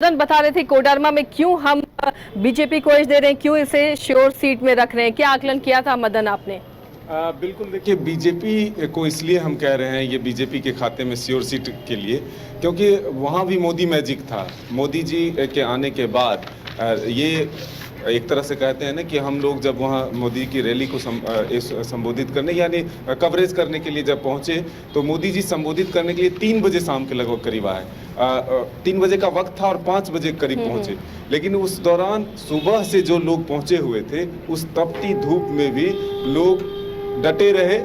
मदन बता रहे थे कोडरमा में क्यों हम बीजेपी को एज दे रहे हैं, क्यों इसे श्योर सीट में रख रहे हैं, क्या आकलन किया था मदन आपने? बिल्कुल, देखिए बीजेपी को इसलिए हम कह रहे हैं ये बीजेपी के खाते में श्योर सीट के लिए, क्योंकि वहाँ भी मोदी मैजिक था। मोदी जी के आने के बाद ये एक तरह से कहते हैं ना कि हम लोग जब वहाँ मोदी की रैली को संबोधित करने यानी कवरेज करने के लिए जब पहुँचे तो मोदी जी संबोधित करने के लिए 3 बजे शाम के लगभग करीब आए। 3 बजे का वक्त था और 5 बजे करीब पहुँचे, लेकिन उस दौरान सुबह से जो लोग पहुँचे हुए थे उस तपती धूप में भी लोग डटे रहे,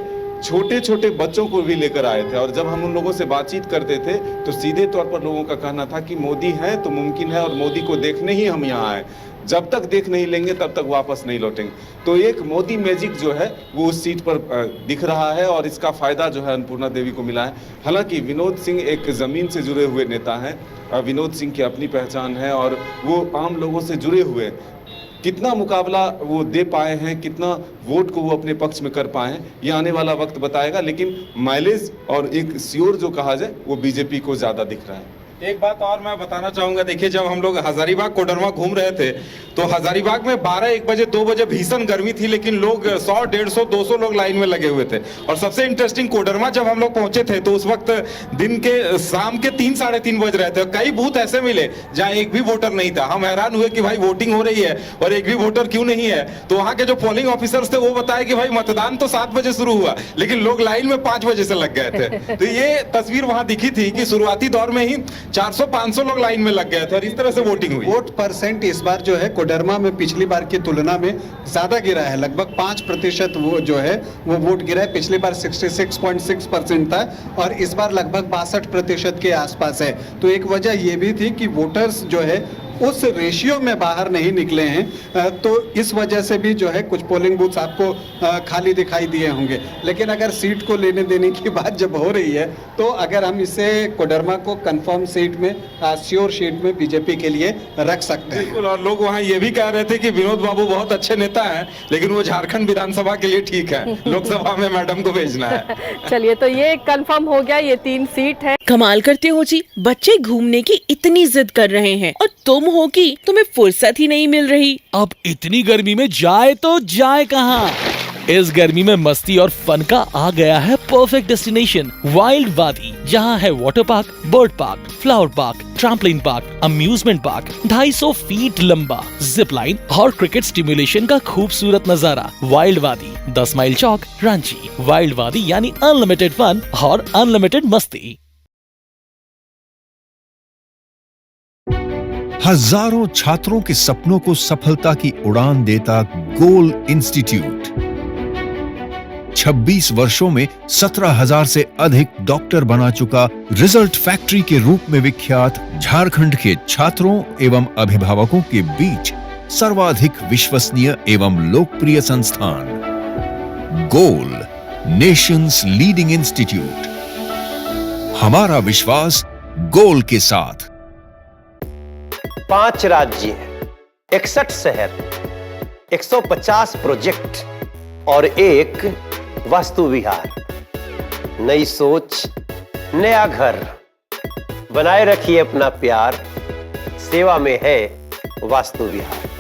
छोटे छोटे बच्चों को भी लेकर आए थे। और जब हम उन लोगों से बातचीत करते थे तो सीधे तौर पर लोगों का कहना था कि मोदी है तो मुमकिन है और मोदी को देखने ही हम यहाँ आए, जब तक देख नहीं लेंगे तब तक वापस नहीं लौटेंगे। तो एक मोदी मैजिक जो है वो उस सीट पर दिख रहा है और इसका फायदा जो है अन्नपूर्णा देवी को मिला है। हालांकि विनोद सिंह एक ज़मीन से जुड़े हुए नेता हैं, विनोद सिंह की अपनी पहचान है और वो आम लोगों से जुड़े हुए, कितना मुकाबला वो दे पाए हैं, कितना वोट को वो अपने पक्ष में कर पाए हैं, ये आने वाला वक्त बताएगा। लेकिन माइलेज और एक श्योर जो कहा जाए वो बीजेपी को ज़्यादा दिख रहा है। एक बात और मैं बताना चाहूंगा, देखिए जब हम लोग हजारीबाग कोडरमा घूम रहे थे तो हजारीबाग में 12-1 बजे 2 बजे भीषण गर्मी थी, लेकिन लोग 100-150-200 लोग लाइन में लगे हुए थे। और सबसे इंटरेस्टिंग, कोडरमा जब हम लोग पहुंचे थे तो उस वक्त दिन के शाम के 3-3:30 बज रहे थे। कई बूथ ऐसे मिले जहां एक भी वोटर नहीं था। हम हैरान हुए कि भाई वोटिंग हो रही है और एक भी वोटर क्यों नहीं है। तो वहां के जो पोलिंग ऑफिसर्स थे वो बताए कि भाई मतदान तो 7 बजे शुरू हुआ लेकिन लोग लाइन में 5 बजे से लग गए थे। तो ये तस्वीर वहां दिखी थी कि शुरुआती दौर में ही 400-500 लोग लाइन में लग गए थे और इस तरह से वोटिंग हुई। वोट परसेंट इस बार जो है कोडरमा में पिछली बार की तुलना में ज्यादा गिरा है, लगभग 5% वो जो है वो वोट गिरा है। पिछली बार 66.6% था और इस बार लगभग 62% के आसपास है। तो एक वजह ये भी थी कि वोटर्स जो है उस रेशियो में बाहर नहीं निकले हैं, तो इस वजह से भी जो है कुछ पोलिंग बूथ्स आपको खाली दिखाई दिए होंगे। लेकिन अगर सीट को लेने देने की बात जब हो रही है तो अगर हम इसे कोडरमा को कंफर्म सीट में, श्योर सीट में बीजेपी के लिए रख सकते हैं। बिल्कुल, और लोग वहाँ ये भी कह रहे थे कि विनोद बाबू बहुत अच्छे नेता हैं लेकिन वो झारखंड विधानसभा के लिए ठीक है, लोकसभा में मैडम को भेजना है। चलिए, तो ये कंफर्म हो गया, ये 3 सीट है। कमाल करते हो जी, बच्चे घूमने की इतनी जिद कर रहे हैं और तुम हो कि तुम्हें फुर्सत ही नहीं मिल रही। अब इतनी गर्मी में जाए तो जाए कहाँ? इस गर्मी में मस्ती और फन का आ गया है परफेक्ट डेस्टिनेशन, वाइल्ड वादी, जहाँ है water park, bird park, flower park, trampoline park, amusement park, 250 feet लंबा, जिप लाइन और क्रिकेट स्टिमुलेशन का खूबसूरत नजारा। वाइल्ड वादी, 10 माइल चौक, रांची। वाइल्ड वादी यानी अनलिमिटेड फन और अनलिमिटेड मस्ती। हजारों छात्रों के सपनों को सफलता की उड़ान देता गोल इंस्टीट्यूट 26 वर्षों में 17,000 से अधिक डॉक्टर बना चुका, रिजल्ट फैक्ट्री के रूप में विख्यात, झारखंड के छात्रों एवं अभिभावकों के बीच सर्वाधिक विश्वसनीय एवं लोकप्रिय संस्थान गोल, नेशंस लीडिंग इंस्टीट्यूट। हमारा विश्वास गोल के साथ। 5 राज्य, 61 शहर, 150 प्रोजेक्ट और एक वास्तु विहार। नई सोच, नया घर। बनाए रखिए अपना प्यार, सेवा में है वास्तु विहार।